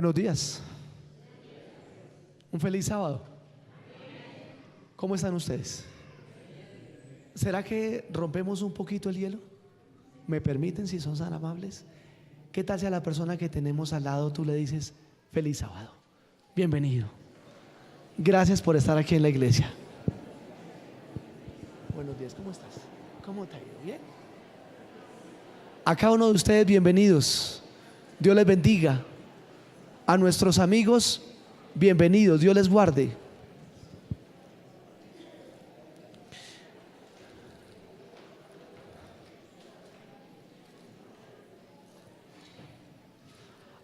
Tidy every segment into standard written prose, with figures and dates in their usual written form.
Buenos días. Un feliz sábado. ¿Cómo están ustedes? ¿Será que rompemos un poquito el hielo? ¿Me permiten, si son tan amables? ¿Qué tal si a la persona que tenemos al lado tú le dices feliz sábado? Bienvenido. Gracias por estar aquí en la iglesia. Buenos días, ¿cómo estás? ¿Cómo te ha ido? ¿Bien? A cada uno de ustedes, bienvenidos. Dios les bendiga. A nuestros amigos, bienvenidos. Dios les guarde.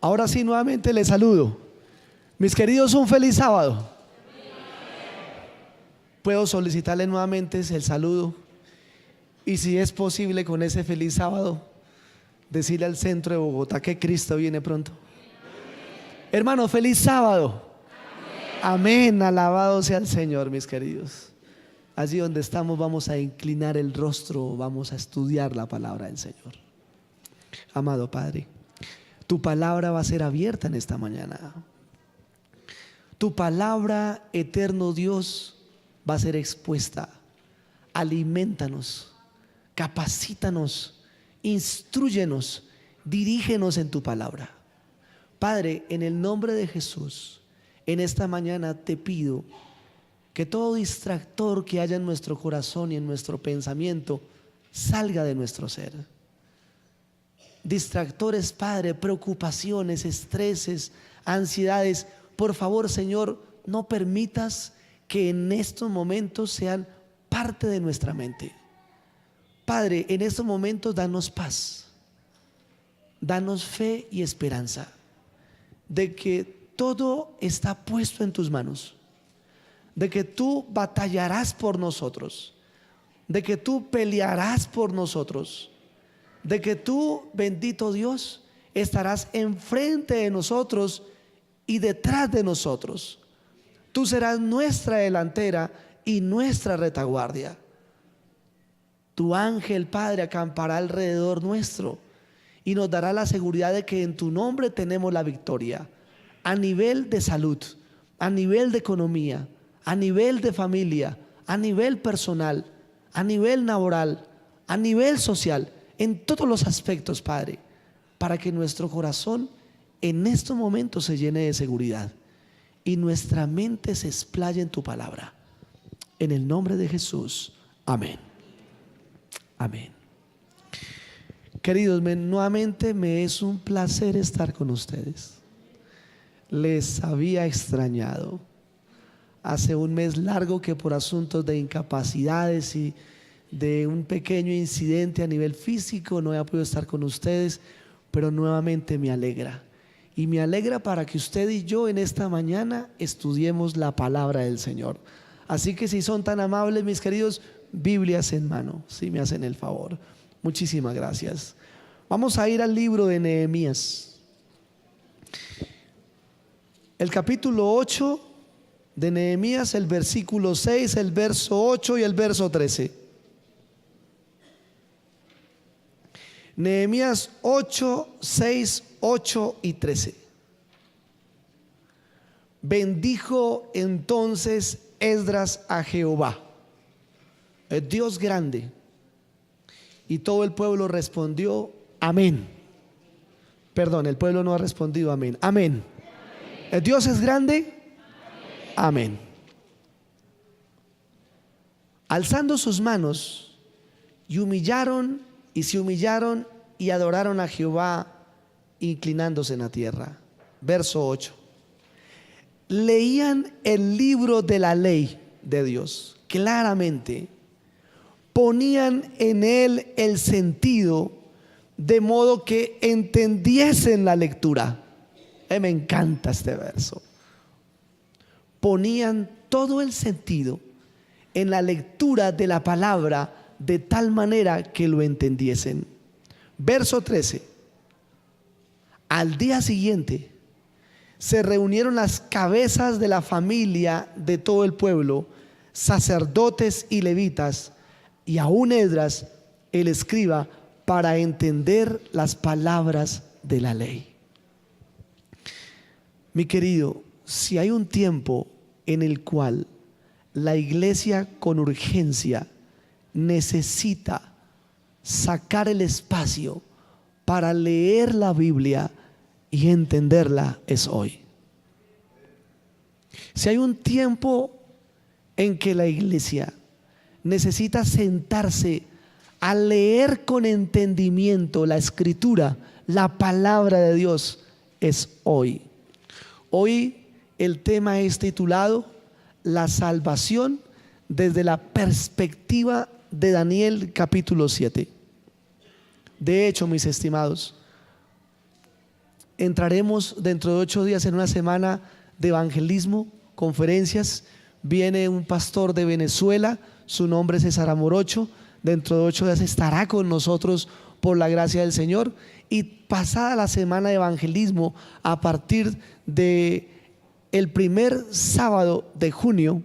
Ahora sí, nuevamente les saludo. Mis queridos, un feliz sábado. Puedo solicitarle nuevamente el saludo y, si es posible, con ese feliz sábado, decirle al centro de Bogotá que Cristo viene pronto. Hermano, feliz sábado. Amén. Alabado sea el Señor, mis queridos. Allí donde estamos vamos a inclinar el rostro, vamos a estudiar la palabra del Señor. Amado Padre, tu palabra va a ser abierta en esta mañana. Tu palabra, eterno Dios, va a ser expuesta. Aliméntanos, capacítanos, instrúyenos, dirígenos en tu palabra. Padre, en el nombre de Jesús, en esta mañana te pido que todo distractor que haya en nuestro corazón y en nuestro pensamiento salga de nuestro ser. Distractores, Padre, preocupaciones, estreses, ansiedades, por favor, Señor, no permitas que en estos momentos sean parte de nuestra mente. Padre, en estos momentos danos paz, danos fe y esperanza de que todo está puesto en tus manos, de que tú batallarás por nosotros, de que tú pelearás por nosotros, de que tú, bendito Dios, estarás enfrente de nosotros y detrás de nosotros. Tú serás nuestra delantera y nuestra retaguardia. Tu ángel, Padre, acampará alrededor nuestro y nos dará la seguridad de que en tu nombre tenemos la victoria, a nivel de salud, a nivel de economía, a nivel de familia, a nivel personal, a nivel laboral, a nivel social, en todos los aspectos, Padre, para que nuestro corazón en estos momentos se llene de seguridad y nuestra mente se explaye en tu palabra. En el nombre de Jesús, amén. Amén. Queridos, nuevamente me es un placer estar con ustedes. Les había extrañado. Hace un mes largo que por asuntos de incapacidades y de un pequeño incidente a nivel físico no he podido estar con ustedes, pero nuevamente me alegra. Y me alegra para que usted y yo en esta mañana estudiemos la palabra del Señor. Así que, si son tan amables, mis queridos, Biblias en mano, si me hacen el favor. Muchísimas gracias. Vamos a ir al libro de Nehemías. El capítulo 8 de Nehemías, el versículo 6, el verso 8 y el verso 13. Nehemías 8, 6, 8 y 13. Bendijo entonces Esdras a Jehová, el Dios grande, y todo el pueblo respondió amén. Perdón, el pueblo no ha respondido amén. Amén. ¿El Dios es grande? Amén. Alzando sus manos y se humillaron y adoraron a Jehová, inclinándose en la tierra. Verso 8. Leían el libro de la ley de Dios claramente, ponían en él el sentido de modo que entendiesen la lectura. Me encanta este verso. Ponían todo el sentido en la lectura de la palabra de tal manera que lo entendiesen. Verso 13. Al día siguiente se reunieron las cabezas de la familia de todo el pueblo, sacerdotes y levitas, y aún Esdras, el escriba, para entender las palabras de la ley. Mi querido, si hay un tiempo en el cual la iglesia con urgencia necesita sacar el espacio para leer la Biblia y entenderla, es hoy. Si hay un tiempo en que la iglesia necesita sentarse a leer con entendimiento la escritura, la palabra de Dios, es hoy. Hoy el tema es titulado La salvación desde la perspectiva de Daniel capítulo 7. De hecho, mis estimados, entraremos dentro de 8 días en una semana de evangelismo, conferencias. Viene un pastor de Venezuela, su nombre es César Amorocho. Dentro de 8 días estará con nosotros por la gracia del Señor. Y pasada la semana de evangelismo, a partir de el primer sábado de junio,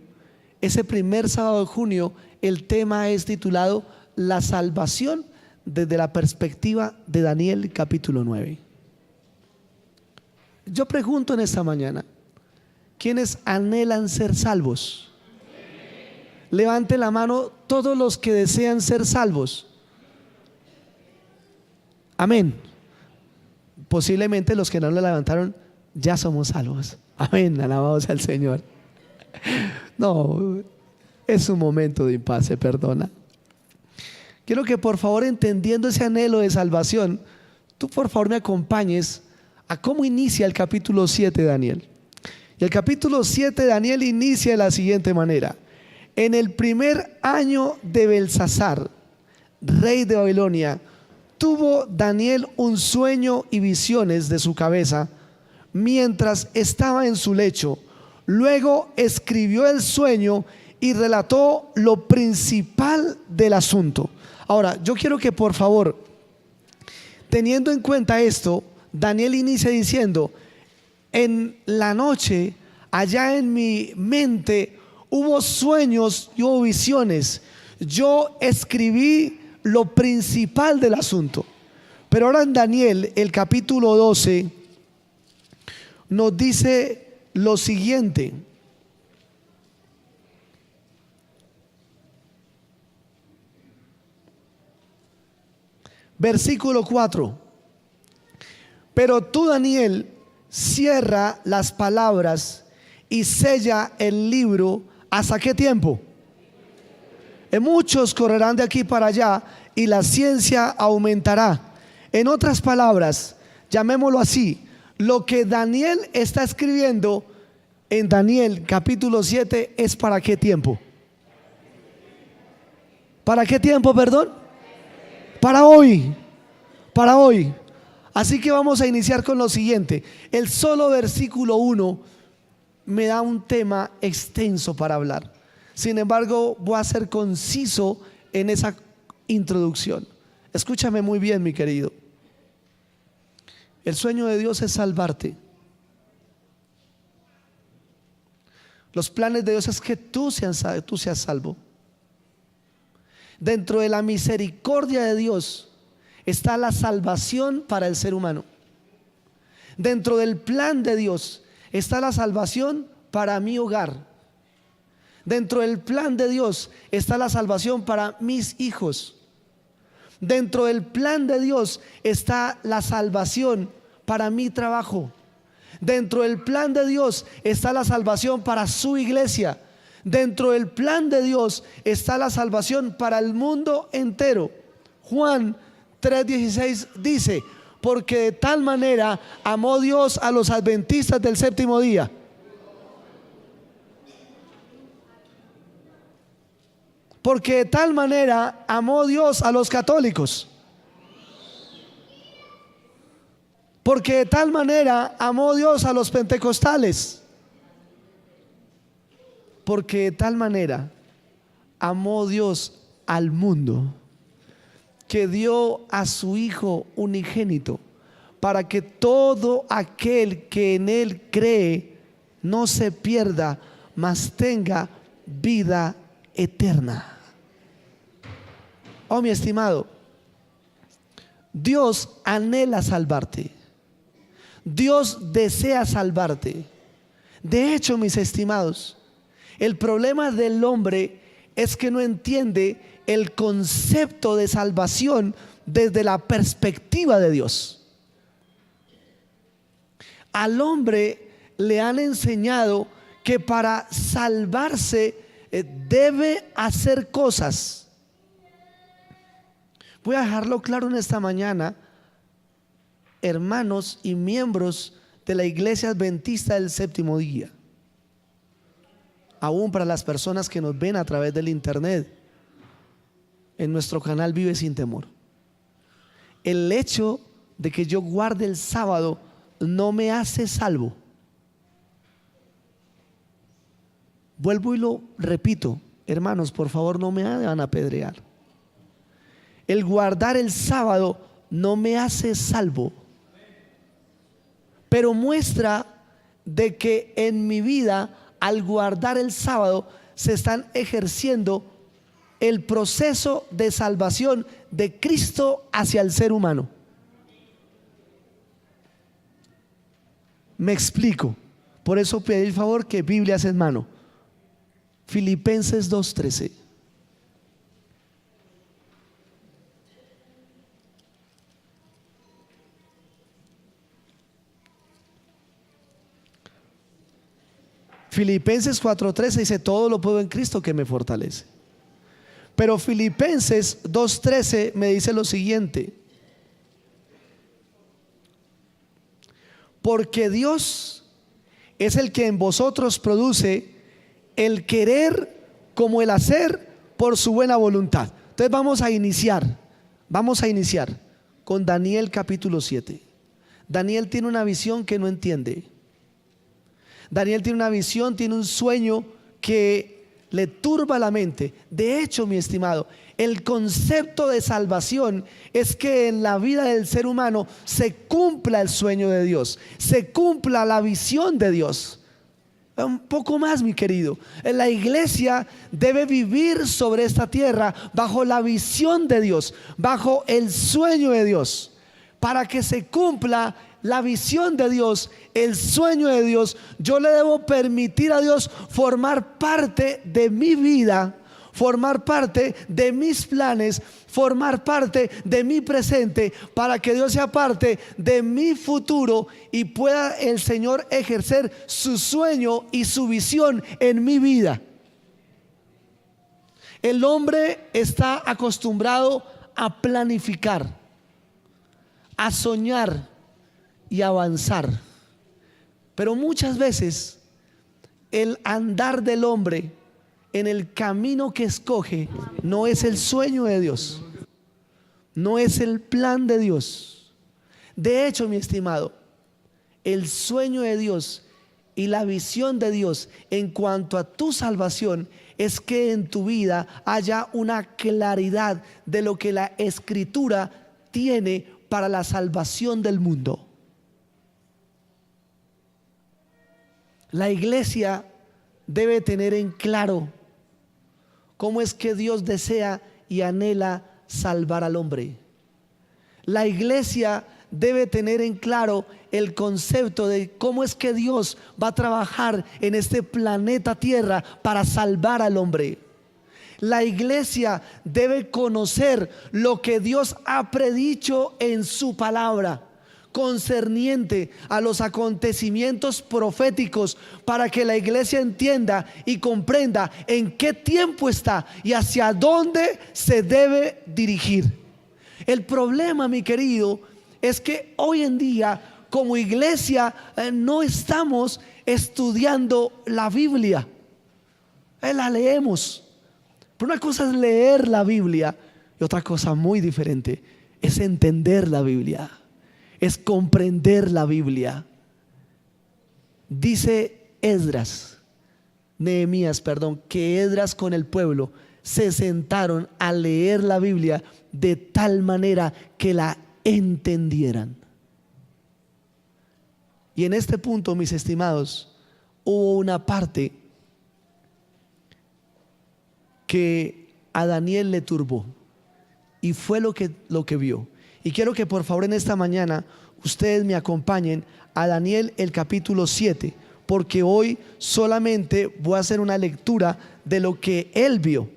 ese primer sábado de junio, el tema es titulado La salvación desde la perspectiva de Daniel capítulo 9. Yo pregunto en esta mañana, ¿quiénes anhelan ser salvos? Levante la mano todos los que desean ser salvos. Amén. Posiblemente los que no lo levantaron ya somos salvos. Amén, alabados al Señor. No, es un momento de impasse, perdona. Quiero que por favor, entendiendo ese anhelo de salvación, tú por favor me acompañes a cómo inicia el capítulo 7 de Daniel. Y el capítulo 7 de Daniel inicia de la siguiente manera: en el primer año de Belsasar, rey de Babilonia, tuvo Daniel un sueño y visiones de su cabeza mientras estaba en su lecho. Luego escribió el sueño y relató lo principal del asunto. Ahora, yo quiero que por favor, teniendo en cuenta esto, Daniel inicia diciendo: en la noche, allá en mi mente, hubo sueños y hubo visiones. Yo escribí lo principal del asunto. Pero ahora en Daniel, el capítulo 12, nos dice lo siguiente. Versículo 4. Pero tú, Daniel, cierra las palabras y sella el libro. ¿Hasta qué tiempo? Muchos correrán de aquí para allá y la ciencia aumentará. En otras palabras, llamémoslo así, lo que Daniel está escribiendo en Daniel capítulo 7 es ¿para qué tiempo? ¿Para qué tiempo, perdón? Para hoy. Para hoy. Así que vamos a iniciar con lo siguiente. El solo versículo 1 me da un tema extenso para hablar. Sin embargo, voy a ser conciso en esa introducción. Escúchame muy bien, mi querido. El sueño de Dios es salvarte. Los planes de Dios es que tú seas salvo. Dentro de la misericordia de Dios está la salvación para el ser humano. Dentro del plan de Dios está la salvación para mi hogar. Dentro del plan de Dios está la salvación para mis hijos. Dentro del plan de Dios está la salvación para mi trabajo. Dentro del plan de Dios está la salvación para su iglesia. Dentro del plan de Dios está la salvación para el mundo entero. Juan 3:16 dice: porque de tal manera amó Dios a los adventistas del séptimo día. Porque de tal manera amó Dios a los católicos. Porque de tal manera amó Dios a los pentecostales. Porque de tal manera amó Dios al mundo, que dio a su Hijo unigénito, para que todo aquel que en Él cree no se pierda, mas tenga vida eterna. Oh, mi estimado, Dios anhela salvarte. Dios desea salvarte. De hecho, mis estimados, el problema del hombre es que no entiende el concepto de salvación desde la perspectiva de Dios. Al hombre le han enseñado que para salvarse debe hacer cosas. Voy a dejarlo claro en esta mañana, hermanos y miembros de la Iglesia Adventista del Séptimo Día, aún para las personas que nos ven a través del internet, en nuestro canal Vive Sin Temor. El hecho de que yo guarde el sábado no me hace salvo. Vuelvo y lo repito, hermanos, por favor no me hagan apedrear. El guardar el sábado no me hace salvo, pero muestra de que en mi vida, al guardar el sábado, se están ejerciendo el proceso de salvación de Cristo hacia el ser humano. Me explico. Por eso pedí el favor que Biblias en mano. Filipenses 2:13. Filipenses 4:13 dice: todo lo puedo en Cristo que me fortalece. Pero Filipenses 2:13 me dice lo siguiente: porque Dios es el que en vosotros produce el querer como el hacer por su buena voluntad. Entonces vamos a iniciar con Daniel capítulo 7. Daniel tiene una visión que no entiende. Daniel tiene una visión, tiene un sueño que le turba la mente. De hecho, mi estimado, el concepto de salvación es que en la vida del ser humano se cumpla el sueño de Dios, se cumpla la visión de Dios. Un poco más, mi querido, la iglesia debe vivir sobre esta tierra bajo la visión de Dios, bajo el sueño de Dios. Para que se cumpla la visión de Dios, el sueño de Dios, yo le debo permitir a Dios formar parte de mi vida, formar parte de mis planes, formar parte de mi presente, para que Dios sea parte de mi futuro y pueda el Señor ejercer su sueño y su visión en mi vida. El hombre está acostumbrado a planificar, a soñar y avanzar, pero muchas veces el andar del hombre en el camino que escoge no es el sueño de Dios, no es el plan de Dios. De hecho, mi estimado, el sueño de Dios y la visión de Dios en cuanto a tu salvación es que en tu vida haya una claridad de lo que la Escritura tiene para la salvación del mundo. La iglesia debe tener en claro cómo es que Dios desea y anhela salvar al hombre. La iglesia debe tener en claro el concepto de cómo es que Dios va a trabajar en este planeta Tierra para salvar al hombre. La iglesia debe conocer lo que Dios ha predicho en su palabra concerniente a los acontecimientos proféticos, para que la iglesia entienda y comprenda en qué tiempo está y hacia dónde se debe dirigir. El problema, mi querido, es que hoy en día como iglesia no estamos estudiando la Biblia. La leemos, pero una cosa es leer la Biblia y otra cosa muy diferente es entender la Biblia, es comprender la Biblia. Dice Nehemías, que Esdras con el pueblo se sentaron a leer la Biblia de tal manera que la entendieran. Y en este punto, mis estimados, hubo una parte que a Daniel le turbó, y fue lo que vio. Y quiero que por favor en esta mañana ustedes me acompañen a Daniel el capítulo 7, porque hoy solamente voy a hacer una lectura de lo que él vio.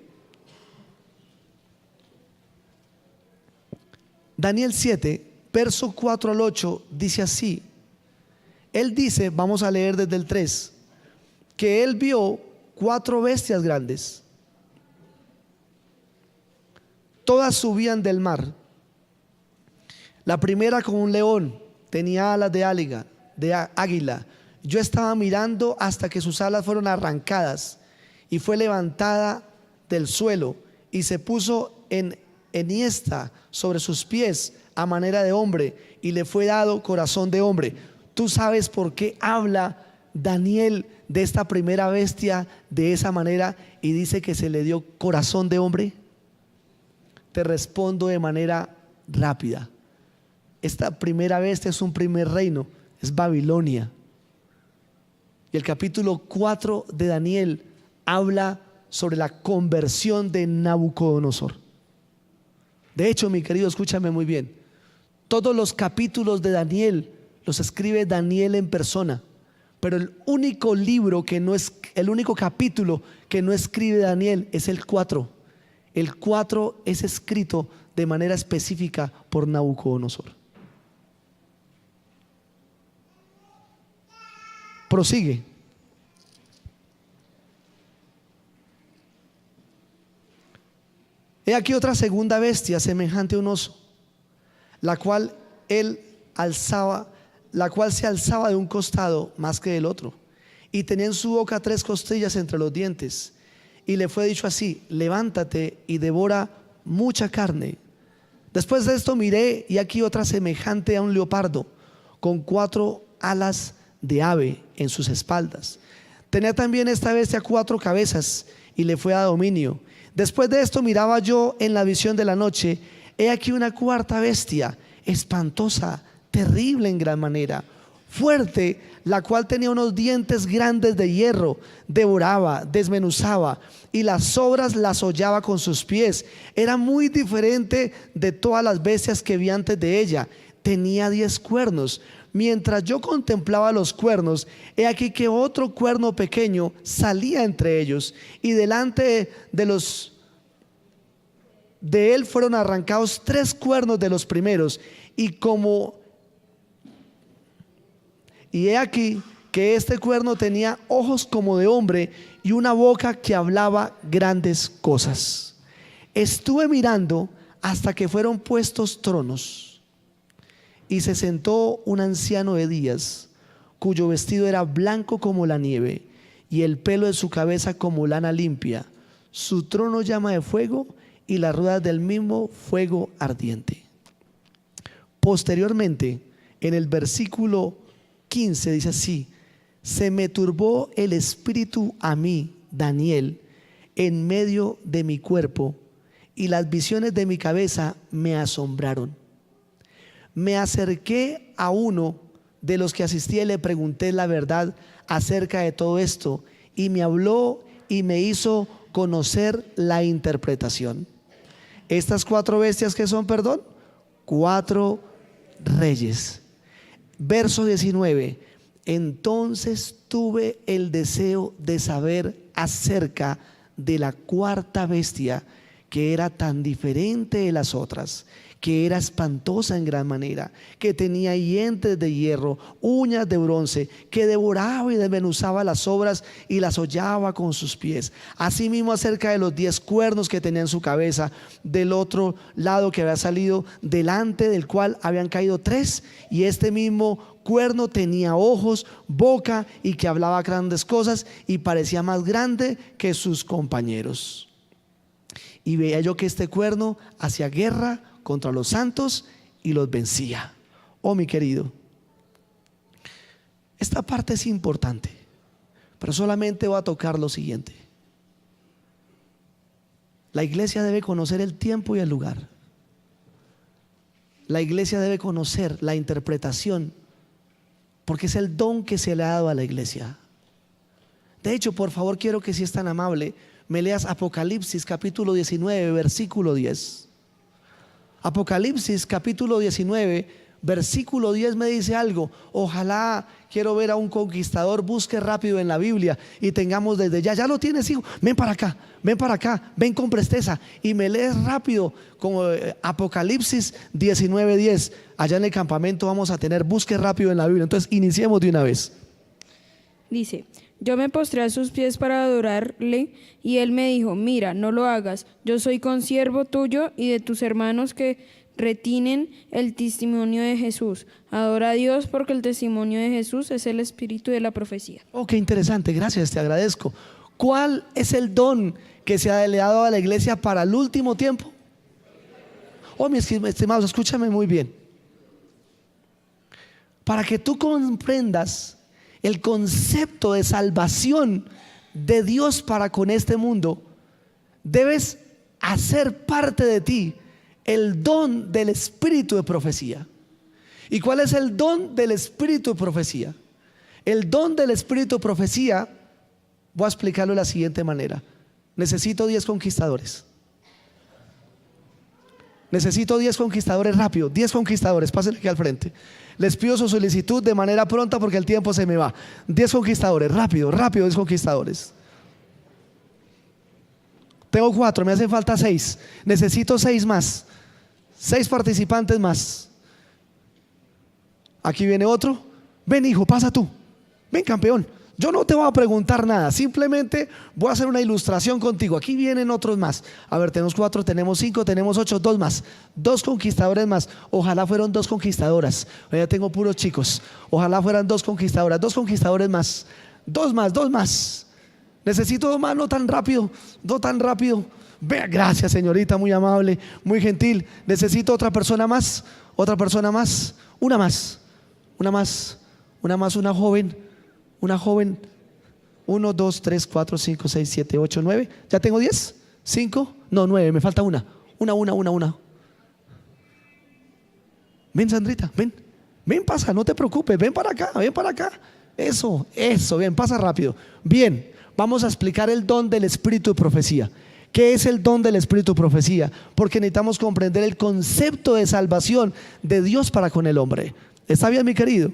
Daniel 7, verso 4 al 8 dice así. Él dice, vamos a leer desde el 3, que él vio 4 bestias grandes. Todas subían del mar. La primera como un león, tenía alas de águila. Yo estaba mirando hasta que sus alas fueron arrancadas y fue levantada del suelo y se puso enhiesta sobre sus pies a manera de hombre y le fue dado corazón de hombre. ¿Tú sabes por qué habla Daniel de esta primera bestia de esa manera y dice que se le dio corazón de hombre? Te respondo de manera rápida. Esta primera bestia es un primer reino, es Babilonia. Y el capítulo 4 de Daniel habla sobre la conversión de Nabucodonosor. De hecho, mi querido, escúchame muy bien. Todos los capítulos de Daniel los escribe Daniel en persona, pero el único libro que no es, el único capítulo que no escribe Daniel es el 4. El 4 es escrito de manera específica por Nabucodonosor. Prosigue. He aquí otra segunda bestia semejante a un oso, la cual se alzaba de un costado más que del otro, y tenía en su boca 3 costillas entre los dientes. Y le fue dicho así: levántate y devora mucha carne. Después de esto miré, y aquí otra semejante a un leopardo, con 4 alas de ave en sus espaldas. Tenía también esta bestia 4 cabezas, y le fue a dominio. Después de esto miraba yo en la visión de la noche, he aquí una cuarta bestia, espantosa, terrible en gran manera, fuerte, la cual tenía unos dientes grandes de hierro, devoraba, desmenuzaba, y las sobras las hollaba con sus pies. Era muy diferente de todas las bestias que vi antes de ella. Tenía 10 cuernos. Mientras yo contemplaba los cuernos, he aquí que otro cuerno pequeño salía entre ellos, y delante de él fueron arrancados 3 cuernos de los primeros, y he aquí que este cuerno tenía ojos como de hombre y una boca que hablaba grandes cosas. Estuve mirando hasta que fueron puestos tronos, y se sentó un anciano de días, cuyo vestido era blanco como la nieve, y el pelo de su cabeza como lana limpia. Su trono llama de fuego, y las ruedas del mismo fuego ardiente. Posteriormente, en el versículo 15 dice así: se me turbó el espíritu a mí, Daniel, en medio de mi cuerpo, y las visiones de mi cabeza me asombraron. Me acerqué a uno de los que asistía y le pregunté la verdad acerca de todo esto, y me habló y me hizo conocer la interpretación. Estas 4 bestias, que son, perdón, 4 reyes. Verso 19: entonces tuve el deseo de saber acerca de la cuarta bestia, que era tan diferente de las otras, que era espantosa en gran manera, que tenía dientes de hierro, uñas de bronce, que devoraba y desmenuzaba las sobras y las hollaba con sus pies. Asimismo, acerca de los 10 cuernos que tenía en su cabeza, del otro lado que había salido, delante del cual habían caído 3, y este mismo cuerno tenía ojos, boca, y que hablaba grandes cosas, y parecía más grande que sus compañeros. Y veía yo que este cuerno hacía guerra contra los santos y los vencía. Oh, mi querido, esta parte es importante, pero solamente voy a tocar lo siguiente. La iglesia debe conocer el tiempo y el lugar. La iglesia debe conocer la interpretación, porque es el don que se le ha dado a la iglesia. De hecho, por favor, quiero que, si es tan amable, me leas Apocalipsis capítulo 19, versículo 10. Apocalipsis capítulo 19, versículo 10 me dice algo. Ojalá, quiero ver a un conquistador, busque rápido en la Biblia y tengamos desde ya lo tienes, hijo, ven para acá, ven con presteza y me lees rápido como Apocalipsis 19:10. Allá en el campamento vamos a tener, busque rápido en la Biblia. Entonces iniciemos de una vez. Dice: yo me postré a sus pies para adorarle, y él me dijo: mira, no lo hagas, yo soy consiervo tuyo y de tus hermanos que retienen el testimonio de Jesús. Adora a Dios, porque el testimonio de Jesús es el espíritu de la profecía. Oh, qué interesante, gracias, te agradezco. ¿Cuál es el don que se ha dado a la iglesia para el último tiempo? Oh, mis estimados, escúchame muy bien. Para que tú comprendas el concepto de salvación de Dios para con este mundo, debes hacer parte de ti el don del espíritu de profecía. ¿Y cuál es el don del espíritu de profecía? El don del espíritu de profecía, voy a explicarlo de la siguiente manera. Necesito 10 conquistadores. Necesito 10 conquistadores rápido, 10 conquistadores, pásenle aquí al frente. Les pido su solicitud de manera pronta porque el tiempo se me va. 10 conquistadores, rápido, 10 conquistadores. Tengo 4, me hacen falta 6. Necesito 6 más. 6 participantes más. Aquí viene otro. Ven, hijo, pasa tú. Ven, campeón. Yo no te voy a preguntar nada, simplemente voy a hacer una ilustración contigo. Aquí vienen otros más. A ver, tenemos 4, tenemos 5, tenemos 8, 2 más. 2 conquistadores más. Ojalá fueran 2 conquistadoras. Ya tengo puros chicos. Ojalá fueran 2 conquistadoras, 2 conquistadores más. 2 más, 2 más. Necesito 2 más, no tan rápido, no tan rápido. Vea, gracias, señorita, muy amable, muy gentil. Necesito otra persona más, una más, una joven. 1, 2, 3, 4, 5, 6, 7, 8, 9. ¿Ya tengo 10? ¿5? No, 9, me falta una. Ven, Sandrita, ven, pasa, no te preocupes, ven para acá. Eso, bien, pasa rápido. Bien, vamos a explicar el don del espíritu de profecía. ¿Qué es el don del espíritu de profecía? Porque necesitamos comprender el concepto de salvación de Dios para con el hombre. ¿Está bien, mi querido?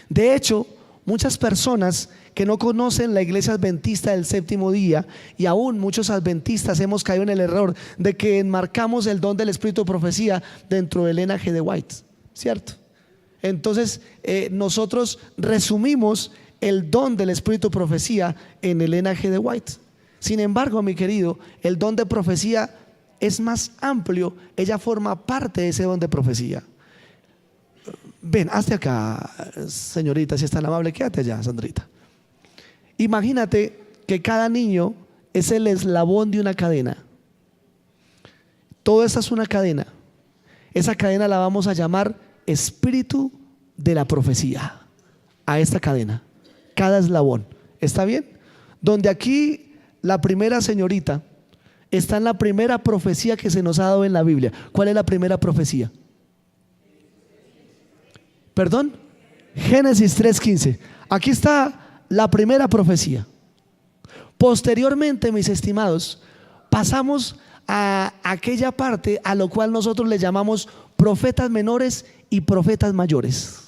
De hecho, muchas personas que no conocen la iglesia adventista del séptimo día, y aún muchos adventistas hemos caído en el error de que enmarcamos el don del espíritu de profecía dentro del linaje de White, ¿cierto? Entonces nosotros resumimos el don del espíritu de profecía en el linaje de White. Sin embargo, mi querido, el don de profecía es más amplio. Ella forma parte de ese don de profecía. Ven, hazte acá, señorita, si es tan amable, quédate allá, Sandrita. Imagínate que cada niño es el eslabón de una cadena. Toda esta es una cadena. Esa cadena la vamos a llamar espíritu de la profecía. A esta cadena, cada eslabón. ¿Está bien? Donde aquí la primera señorita está en la primera profecía que se nos ha dado en la Biblia. ¿Cuál es la primera profecía? ¿Perdón? Génesis 3:15. Aquí está la primera profecía. Posteriormente, mis estimados, pasamos a aquella parte a lo cual nosotros le llamamos profetas menores y profetas mayores.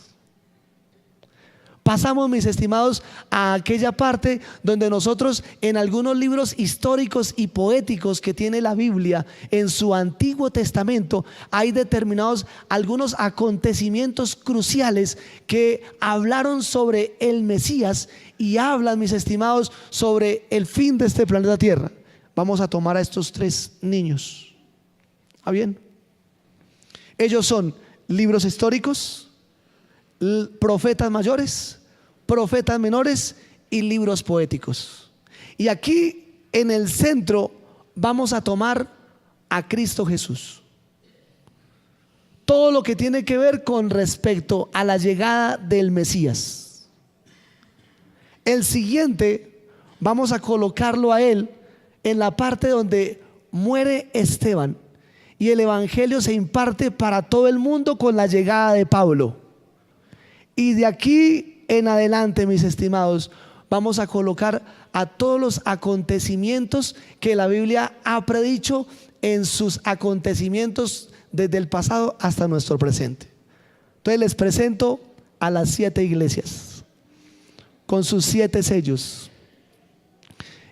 Pasamos, mis estimados, a aquella parte donde nosotros en algunos libros históricos y poéticos que tiene la Biblia en su Antiguo Testamento hay determinados algunos acontecimientos cruciales que hablaron sobre el Mesías y hablan, mis estimados, sobre el fin de este planeta Tierra. Vamos a tomar a estos 3 niños. ¿Está bien? Ellos son libros históricos, profetas mayores, profetas menores y libros poéticos. Y aquí en el centro vamos a tomar a Cristo Jesús. Todo lo que tiene que ver con respecto a la llegada del Mesías. El siguiente vamos a colocarlo a él en la parte donde muere Esteban y el evangelio se imparte para todo el mundo con la llegada de Pablo. Y de aquí en adelante, mis estimados, vamos a colocar a todos los acontecimientos que la Biblia ha predicho en sus acontecimientos desde el pasado hasta nuestro presente. Entonces les presento a las 7 iglesias, con sus 7 sellos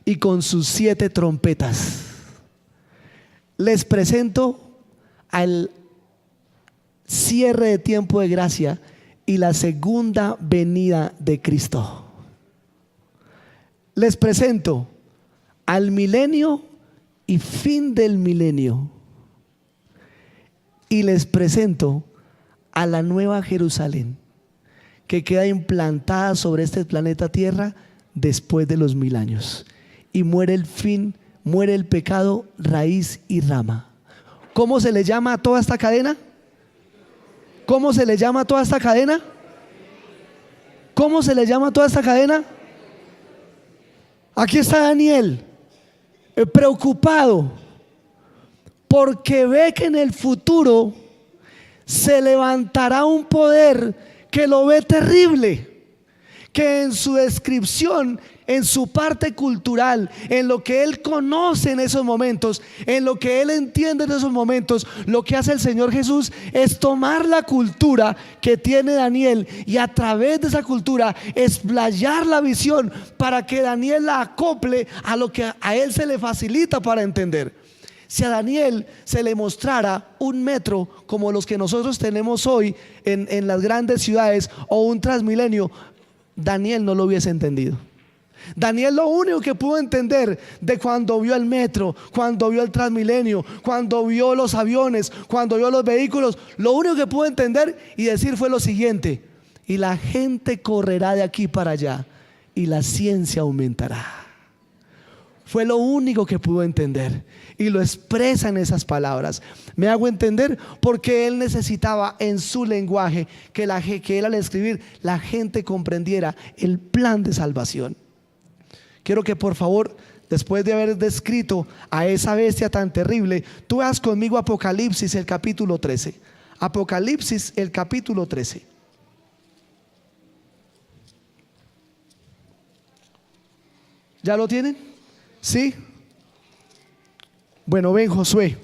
y con sus 7 trompetas. Les presento al cierre de tiempo de gracia y la segunda venida de Cristo. Les presento al milenio y fin del milenio. Y les presento a la nueva Jerusalén, que queda implantada sobre este planeta Tierra después de los 1000 años. Y muere el pecado, raíz y rama. ¿Cómo se le llama a toda esta cadena? ¿Cómo se le llama a toda esta cadena? ¿Cómo se le llama a toda esta cadena? Aquí está Daniel, preocupado, porque ve que en el futuro se levantará un poder que lo ve terrible, que en su descripción, en su parte cultural, en lo que él conoce en esos momentos, en lo que él entiende en esos momentos, lo que hace el Señor Jesús es tomar la cultura que tiene Daniel y a través de esa cultura explayar la visión para que Daniel la acople a lo que a él se le facilita para entender. Si a Daniel se le mostrara un metro como los que nosotros tenemos hoy en las grandes ciudades o un Transmilenio, Daniel no lo hubiese entendido. Daniel lo único que pudo entender de cuando vio el metro, cuando vio el Transmilenio, cuando vio los aviones, cuando vio los vehículos, lo único que pudo entender y decir fue lo siguiente: y la gente correrá de aquí para allá y la ciencia aumentará. Fue lo único que pudo entender y lo expresa en esas palabras. Me hago entender porque él necesitaba en su lenguaje que él al escribir la gente comprendiera el plan de salvación. Quiero que por favor, después de haber descrito a esa bestia tan terrible, tú veas conmigo Apocalipsis el capítulo 13. Apocalipsis el capítulo 13. ¿Ya lo tienen? ¿Sí? Bueno, ven Josué,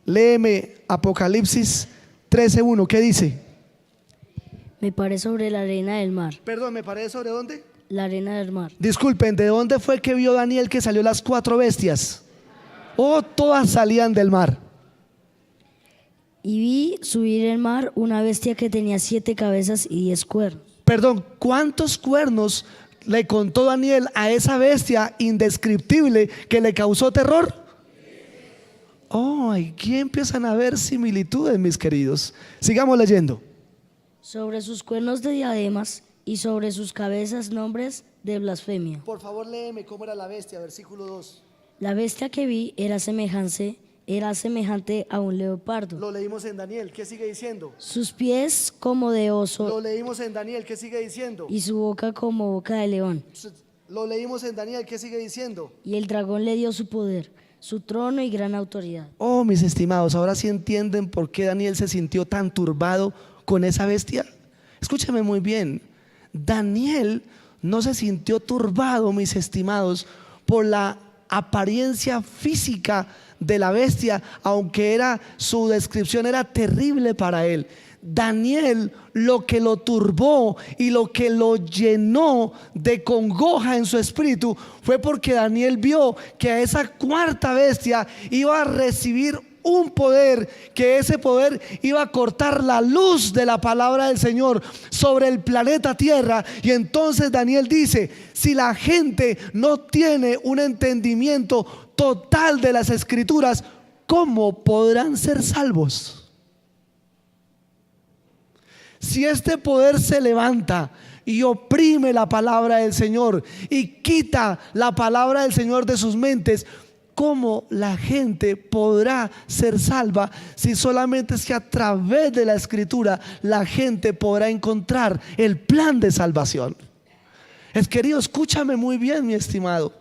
léeme Apocalipsis 13:1. ¿Qué dice? Me paré sobre la arena del mar. Perdón, ¿me paré sobre dónde? La arena del mar. Disculpen, ¿de dónde fue que vio Daniel que salió las 4 bestias? Todas salían del mar. Y vi subir el mar una bestia que tenía 7 cabezas y 10 cuernos. Perdón, ¿cuántos cuernos le contó Daniel a esa bestia indescriptible que le causó terror? Aquí empiezan a haber similitudes, mis queridos. Sigamos leyendo. Sobre sus cuernos de diademas y sobre sus cabezas nombres de blasfemia. Por favor, léeme cómo era la bestia, versículo 2. La bestia que vi era semejante a un leopardo. Lo leímos en Daniel, ¿qué sigue diciendo? Sus pies como de oso. Lo leímos en Daniel, ¿qué sigue diciendo? Y su boca como boca de león. Lo leímos en Daniel, ¿qué sigue diciendo? Y el dragón le dio su poder, su trono y gran autoridad. Mis estimados, ahora sí entienden por qué Daniel se sintió tan turbado con esa bestia. Escúchame muy bien. Daniel no se sintió turbado, mis estimados, por la apariencia física de la bestia, aunque su descripción era terrible para él. Daniel, lo que lo turbó y lo que lo llenó de congoja en su espíritu fue porque Daniel vio que a esa 4ª bestia iba a recibir un poder, que ese poder iba a cortar la luz de la palabra del Señor sobre el planeta Tierra. Y entonces Daniel dice: si la gente no tiene un entendimiento total de las Escrituras, ¿cómo podrán ser salvos? Si este poder se levanta y oprime la palabra del Señor y quita la palabra del Señor de sus mentes, ¿cómo la gente podrá ser salva si solamente es que a través de la Escritura la gente podrá encontrar el plan de salvación? Querido, escúchame muy bien, mi estimado.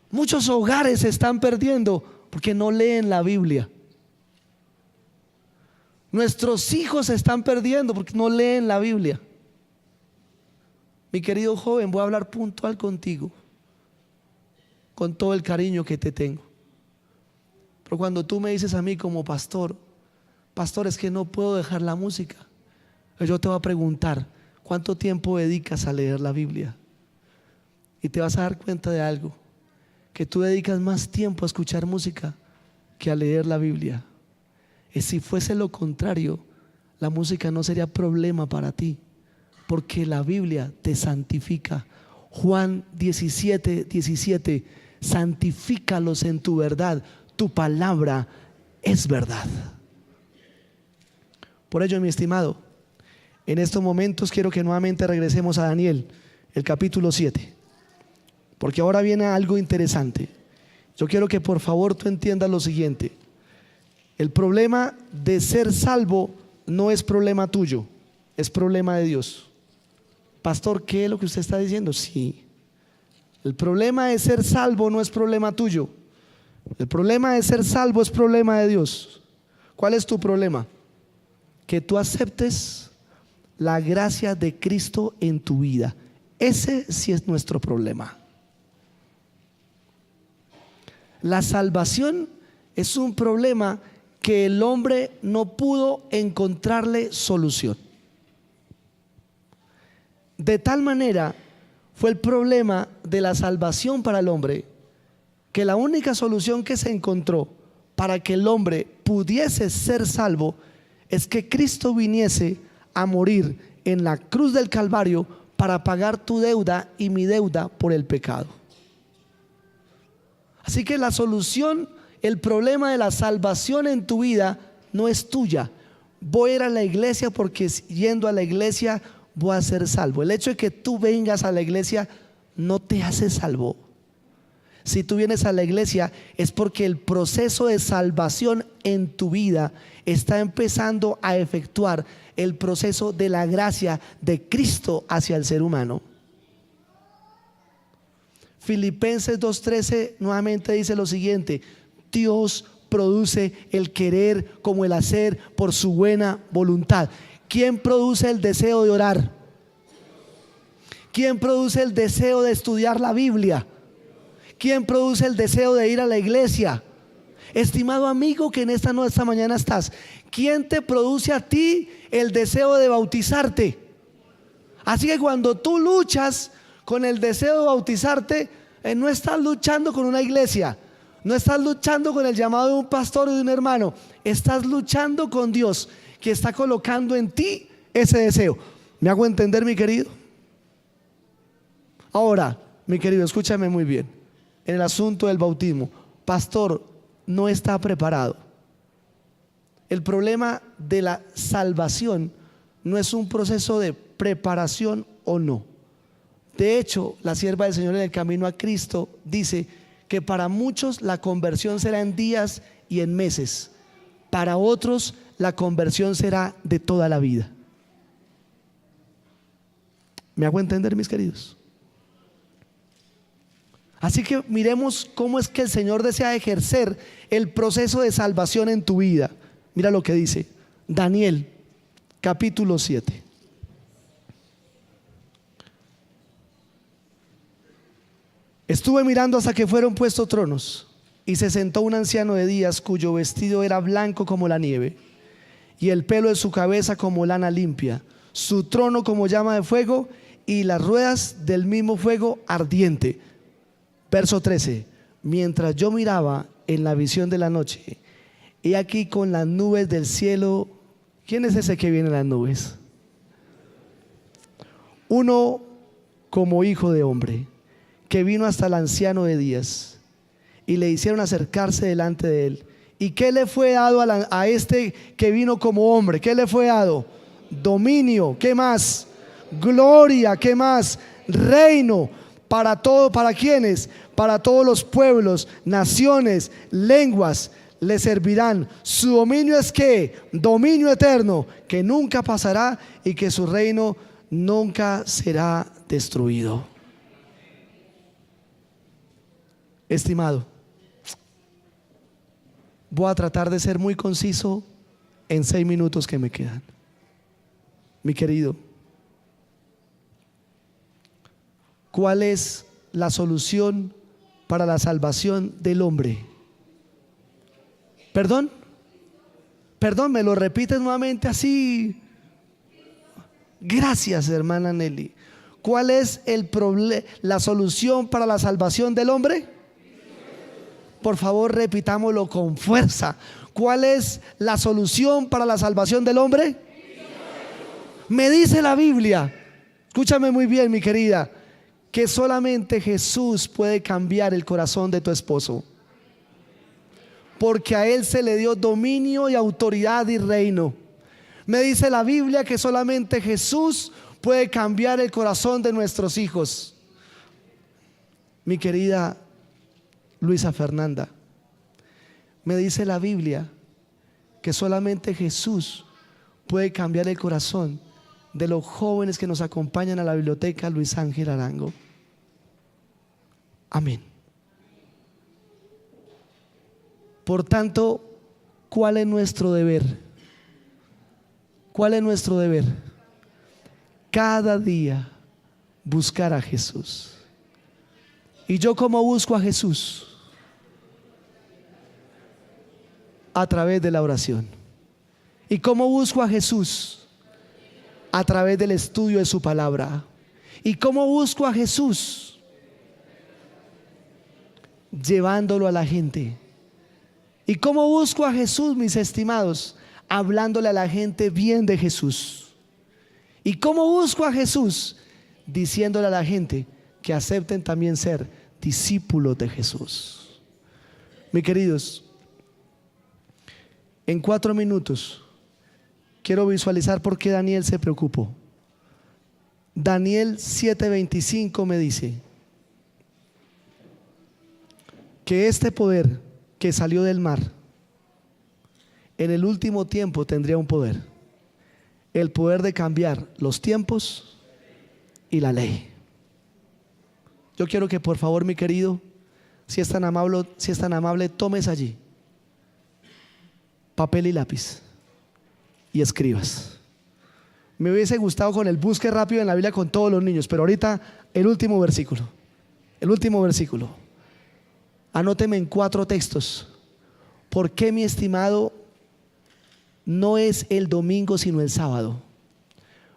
Muchos hogares se están perdiendo porque no leen la Biblia. Nuestros hijos se están perdiendo porque no leen la Biblia. Mi querido joven, voy a hablar puntual contigo, con todo el cariño que te tengo. Pero cuando tú me dices a mí como pastor, pastor, es que no puedo dejar la música. Yo te voy a preguntar, ¿cuánto tiempo dedicas a leer la Biblia? Y te vas a dar cuenta de algo, que tú dedicas más tiempo a escuchar música que a leer la Biblia. Y si fuese lo contrario, la música no sería problema para ti, porque la Biblia te santifica. Juan 17:17, santifícalos en tu verdad, tu palabra es verdad. Por ello, mi estimado, en estos momentos quiero que nuevamente regresemos a Daniel, el capítulo 7, porque ahora viene algo interesante. Yo quiero que por favor tú entiendas lo siguiente: el problema de ser salvo no es problema tuyo, es problema de Dios. Pastor, ¿qué es lo que usted está diciendo? Sí, el problema de ser salvo no es problema tuyo, el problema de ser salvo es problema de Dios. ¿Cuál es tu problema? Que tú aceptes la gracia de Cristo en tu vida. Ese sí es nuestro problema. La salvación es un problema que el hombre no pudo encontrarle solución. De tal manera fue el problema de la salvación para el hombre, que la única solución que se encontró para que el hombre pudiese ser salvo es que Cristo viniese a morir en la cruz del Calvario para pagar tu deuda y mi deuda por el pecado. Así que la solución, el problema de la salvación en tu vida no es tuya. Voy a ir a la iglesia porque yendo a la iglesia voy a ser salvo. El hecho de que tú vengas a la iglesia no te hace salvo. Si tú vienes a la iglesia es porque el proceso de salvación en tu vida está empezando a efectuar el proceso de la gracia de Cristo hacia el ser humano. Filipenses 2:13 nuevamente dice lo siguiente: Dios produce el querer como el hacer por su buena voluntad. ¿Quién produce el deseo de orar? ¿Quién produce el deseo de estudiar la Biblia? ¿Quién produce el deseo de ir a la iglesia? Estimado amigo que en esta mañana estás, ¿quién te produce a ti el deseo de bautizarte? Así que cuando tú luchas con el deseo de bautizarte, no estás luchando con una iglesia, no estás luchando con el llamado de un pastor o de un hermano, estás luchando con Dios, que está colocando en ti ese deseo. ¿Me hago entender, mi querido? Ahora, mi querido, escúchame muy bien. En el asunto del bautismo, pastor, no está preparado. El problema de la salvación no es un proceso de preparación o no. De hecho, la sierva del Señor en el camino a Cristo dice que para muchos la conversión será en días y en meses, para otros la conversión será de toda la vida. ¿Me hago entender, mis queridos? Así que miremos cómo es que el Señor desea ejercer el proceso de salvación en tu vida. Mira lo que dice Daniel capítulo 7. Estuve mirando hasta que fueron puestos tronos, y se sentó un anciano de días cuyo vestido era blanco como la nieve, y el pelo de su cabeza como lana limpia, su trono como llama de fuego, y las ruedas del mismo fuego ardiente. Verso 13: mientras yo miraba en la visión de la noche, he aquí con las nubes del cielo. ¿Quién es ese que viene en las nubes? Uno como hijo de hombre, que vino hasta el anciano de días, y le hicieron acercarse delante de él. ¿Y qué le fue dado a este que vino como hombre? ¿Qué le fue dado? Dominio. ¿Qué más? Gloria. ¿Qué más? Reino. Para todo, ¿para quiénes? Para todos los pueblos, naciones, lenguas le servirán. Su dominio es ¿qué? Dominio eterno, que nunca pasará, y que su reino nunca será destruido. Estimado, voy a tratar de ser muy conciso en 6 minutos que me quedan. Mi querido, ¿cuál es la solución para la salvación del hombre? ¿Perdón? Perdón, ¿me lo repites nuevamente así? Gracias, hermana Nelly. ¿Cuál es la solución para la salvación del hombre? Por favor, repitámoslo con fuerza. ¿Cuál es la solución para la salvación del hombre? Me dice la Biblia, escúchame muy bien, mi querida, que solamente Jesús puede cambiar el corazón de tu esposo, porque a él se le dio dominio y autoridad y reino. Me dice la Biblia que solamente Jesús puede cambiar el corazón de nuestros hijos. Mi querida Luisa Fernanda, me dice la Biblia que solamente Jesús puede cambiar el corazón de los jóvenes que nos acompañan a la biblioteca Luis Ángel Arango. Amén. Por tanto, ¿cuál es nuestro deber? ¿Cuál es nuestro deber? Cada día buscar a Jesús. ¿Y yo cómo busco a Jesús? A través de la oración. ¿Y cómo busco a Jesús? A través del estudio de su palabra. ¿Y cómo busco a Jesús? Llevándolo a la gente. ¿Y cómo busco a Jesús, mis estimados? Hablándole a la gente bien de Jesús. ¿Y cómo busco a Jesús? Diciéndole a la gente que acepten también ser discípulos de Jesús. Mis queridos, en 4 minutos quiero visualizar por qué Daniel se preocupó. Daniel 7:25 me dice que este poder que salió del mar en el último tiempo tendría un poder, el poder de cambiar los tiempos y la ley. Yo quiero que por favor, mi querido, si es tan amable, tomes allí papel y lápiz y escribas. Me hubiese gustado con el busque rápido en la Biblia con todos los niños, pero ahorita el último versículo. Anóteme en 4 textos. ¿Por qué, mi estimado, no es el domingo sino el sábado?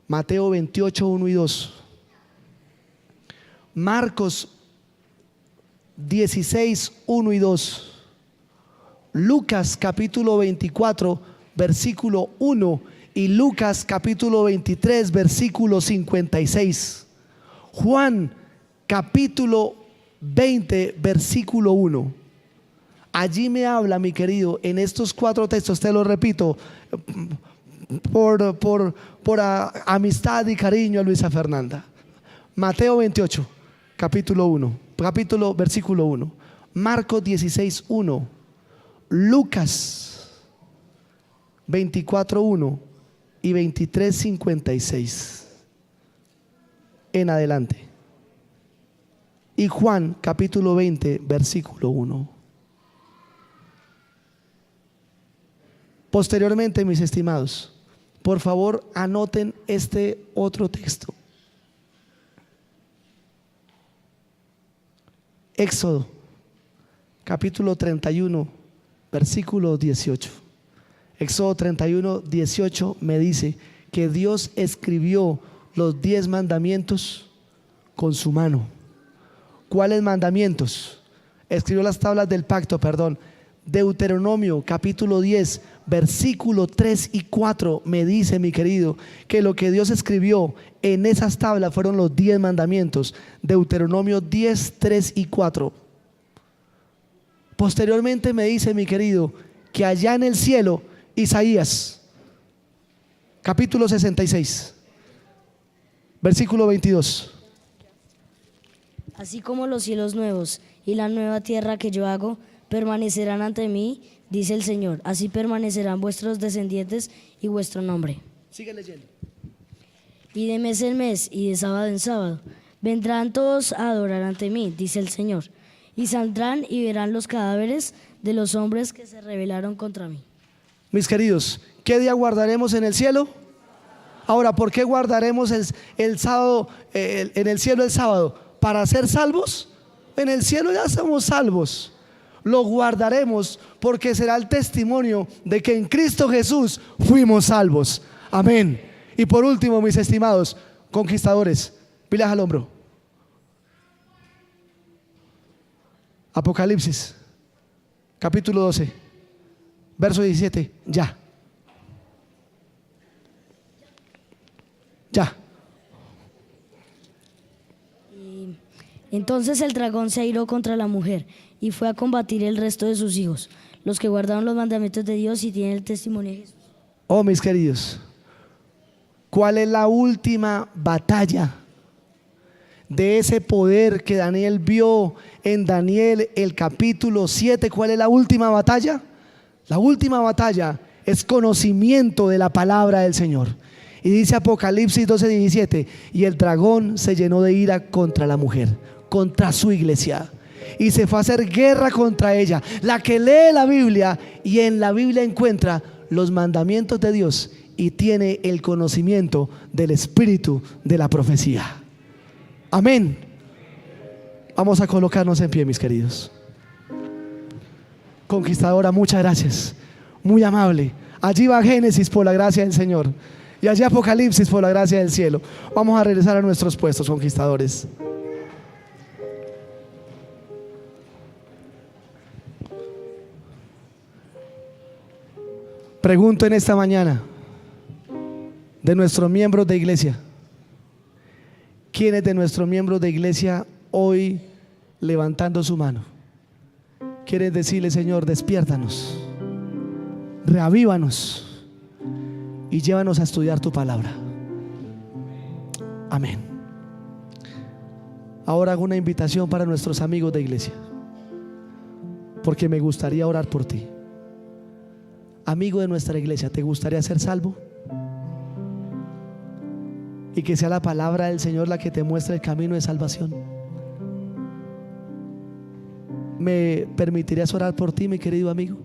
Mateo 28, 1 y 2. Marcos 16, 1 y 2. Lucas capítulo 24, versículo 1. Y Lucas capítulo 23, versículo 56. Juan capítulo 20, versículo 1. Allí me habla, mi querido, en estos 4 textos, te lo repito, por amistad y cariño a Luisa Fernanda. Mateo 28, versículo 1. Marcos 16, 1. Lucas 24, 1 y 23, 56 en adelante. Y Juan capítulo 20, versículo 1. Posteriormente, mis estimados, por favor anoten este otro texto. Éxodo capítulo 31, versículo 18. Éxodo 31, 18 me dice que Dios escribió los 10 mandamientos con su mano. ¿Cuáles mandamientos? Escribió las tablas del pacto, perdón. Deuteronomio capítulo 10, versículo 3 y 4 me dice, mi querido, que lo que Dios escribió en esas tablas fueron los 10 mandamientos. Deuteronomio 10, 3 y 4. Posteriormente me dice, mi querido, que allá en el cielo, Isaías capítulo 66, versículo 22. Así como los cielos nuevos y la nueva tierra que yo hago permanecerán ante mí, dice el Señor, así permanecerán vuestros descendientes y vuestro nombre. Sigue leyendo. Y de mes en mes y de sábado en sábado vendrán todos a adorar ante mí, dice el Señor, y saldrán y verán los cadáveres de los hombres que se rebelaron contra mí. Mis queridos, ¿qué día guardaremos en el cielo? Ahora, ¿por qué guardaremos el sábado, en el cielo el sábado? ¿Para ser salvos? En el cielo ya somos salvos. lo guardaremos, porque será el testimonio de que en Cristo Jesús fuimos salvos. Amén. Y por último, mis estimados conquistadores, pilas al hombro. Apocalipsis, capítulo 12, verso 17. Ya. Entonces el dragón se airó contra la mujer y fue a combatir el resto de sus hijos, los que guardaron los mandamientos de Dios y tienen el testimonio de Jesús. Oh, mis queridos, ¿cuál es la última batalla de ese poder que Daniel vio en Daniel el capítulo 7? ¿Cuál es la última batalla? La última batalla es conocimiento de la palabra del Señor. Y dice Apocalipsis 12:17, y el dragón se llenó de ira contra la mujer, contra su iglesia, y se fue a hacer guerra contra ella. La que lee la Biblia y en la Biblia encuentra los mandamientos de Dios y tiene el conocimiento del espíritu de la profecía. Amén. Vamos a colocarnos en pie, mis queridos. Conquistadora, muchas gracias, muy amable. Allí va Génesis por la gracia del Señor, y allí Apocalipsis por la gracia del cielo. Vamos a regresar a nuestros puestos, conquistadores. Pregunto en esta mañana de nuestros miembros de iglesia, ¿quiénes de nuestros miembros de iglesia hoy, levantando su mano, quieren decirle: Señor, despiértanos, reavívanos y llévanos a estudiar tu palabra? Amén. Ahora hago una invitación para nuestros amigos de iglesia, porque me gustaría orar por ti. Amigo de nuestra iglesia, ¿te gustaría ser salvo? Y que sea la palabra del Señor la que te muestre el camino de salvación. ¿Me permitirías orar por ti, mi querido amigo?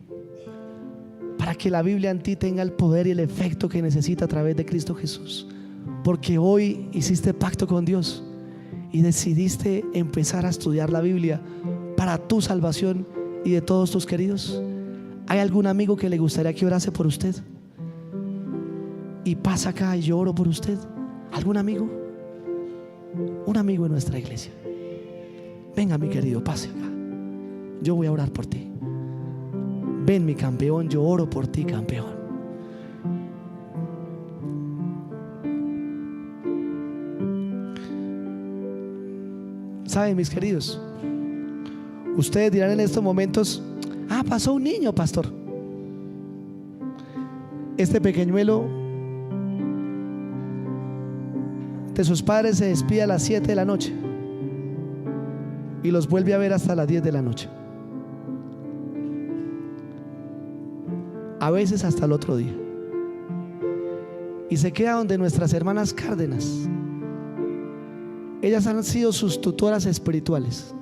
Para que la Biblia en ti tenga el poder y el efecto que necesita a través de Cristo Jesús. Porque hoy hiciste pacto con Dios y decidiste empezar a estudiar la Biblia para tu salvación y de todos tus queridos. ¿Hay algún amigo que le gustaría que orase por usted? Y pasa acá y yo oro por usted. ¿Algún amigo? Un amigo de nuestra iglesia. Venga, mi querido, pase acá. Yo voy a orar por ti. Ven, mi campeón, yo oro por ti, campeón. ¿Saben, mis queridos? Ustedes dirán en estos momentos: ah, pasó un niño, pastor. Este pequeñuelo de sus padres se despide a las 7 de la noche y los vuelve a ver hasta las 10 de la noche, a veces hasta el otro día, y se queda donde nuestras hermanas Cárdenas. Ellas han sido sus tutoras espirituales.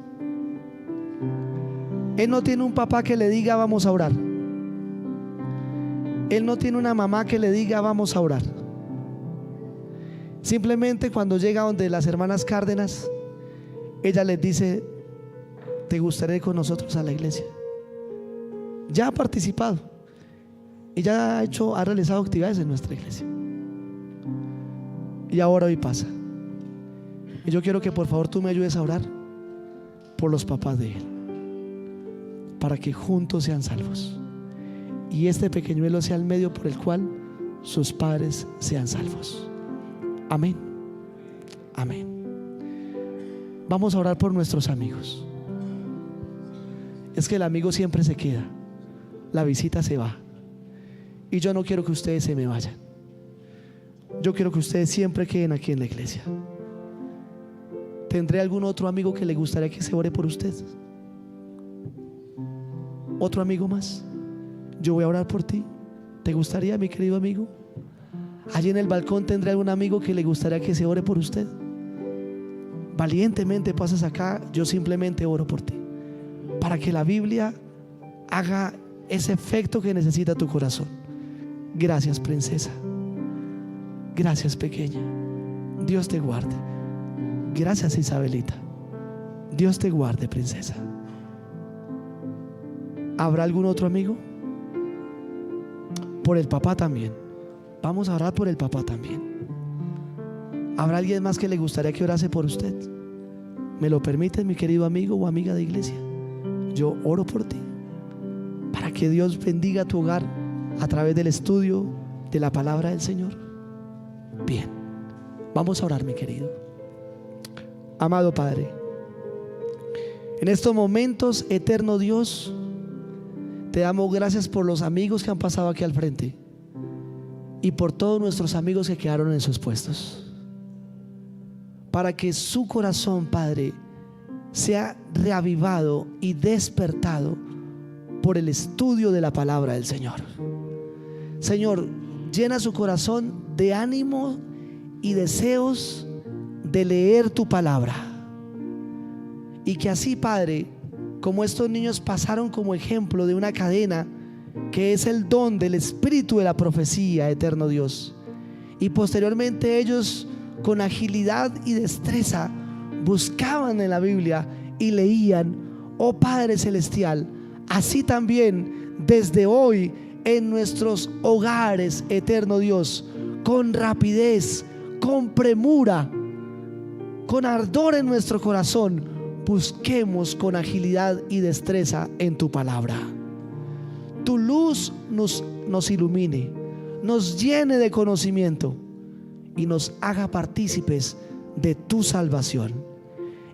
Él no tiene un papá que le diga: vamos a orar. Él no tiene una mamá que le diga: vamos a orar. Simplemente cuando llega donde las hermanas Cárdenas, ella les dice: ¿te gustaría ir con nosotros a la iglesia? Ya ha participado y ya ha realizado actividades en nuestra iglesia, y ahora hoy pasa. Y yo quiero que por favor tú me ayudes a orar por los papás de él, para que juntos sean salvos y este pequeñuelo sea el medio por el cual sus padres sean salvos. Amén. Amén. Vamos a orar por nuestros amigos. Es que el amigo siempre se queda, la visita se va, y yo no quiero que ustedes se me vayan. Yo quiero que ustedes siempre queden aquí en la iglesia. ¿Tendré algún otro amigo que le gustaría que se ore por usted? ¿Otro amigo más? Yo voy a orar por ti. ¿Te gustaría, mi querido amigo? Allí en el balcón tendré algún amigo que le gustaría que se ore por usted. Valientemente pasas acá, yo simplemente oro por ti, para que la Biblia haga ese efecto que necesita tu corazón. Gracias, princesa. Gracias, pequeña. Dios te guarde. Gracias, Isabelita. Dios te guarde, princesa. ¿Habrá algún otro amigo? Por el papá también. Vamos a orar por el papá también. ¿Habrá alguien más que le gustaría que orase por usted? ¿Me lo permite, mi querido amigo o amiga de iglesia? Yo oro por ti, para que Dios bendiga tu hogar a través del estudio de la palabra del Señor. Bien, vamos a orar, mi querido. Amado Padre, en estos momentos, eterno Dios, te damos gracias por los amigos que han pasado aquí al frente y por todos nuestros amigos que quedaron en sus puestos, para que su corazón, Padre, sea reavivado y despertado por el estudio de la palabra del Señor. Señor, llena su corazón de ánimo y deseos de leer tu palabra, y que así, Padre, como estos niños pasaron como ejemplo de una cadena que es el don del espíritu de la profecía, eterno Dios, y posteriormente ellos con agilidad y destreza buscaban en la Biblia y leían, oh Padre celestial, así también desde hoy en nuestros hogares, eterno Dios, con rapidez, con premura, con ardor en nuestro corazón, busquemos con agilidad y destreza en tu palabra. Tu luz nos ilumine, nos llene de conocimiento y nos haga partícipes de tu salvación.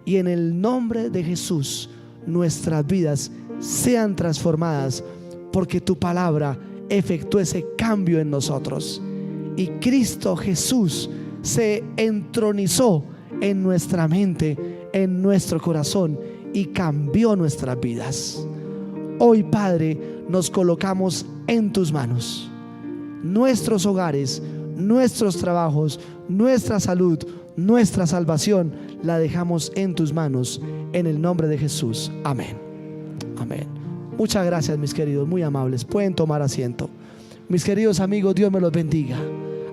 Y en el nombre de Jesús, nuestras vidas sean transformadas, porque tu palabra efectúa ese cambio en nosotros. Y Cristo Jesús se entronizó en nuestra mente, en nuestro corazón, y cambió nuestras vidas. Hoy, Padre, nos colocamos en tus manos. Nuestros hogares, nuestros trabajos, nuestra salud, nuestra salvación, la dejamos en tus manos, en el nombre de Jesús. Amén. Amén. Muchas gracias, mis queridos, muy amables. Pueden tomar asiento. Mis queridos amigos, Dios me los bendiga.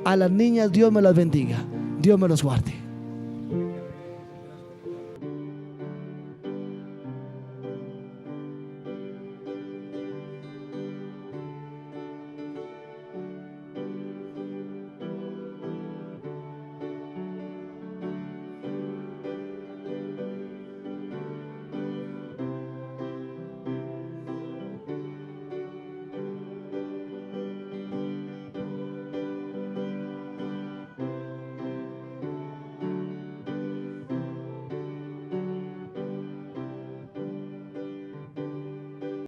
A las niñas, Dios me las bendiga. Dios me los guarde.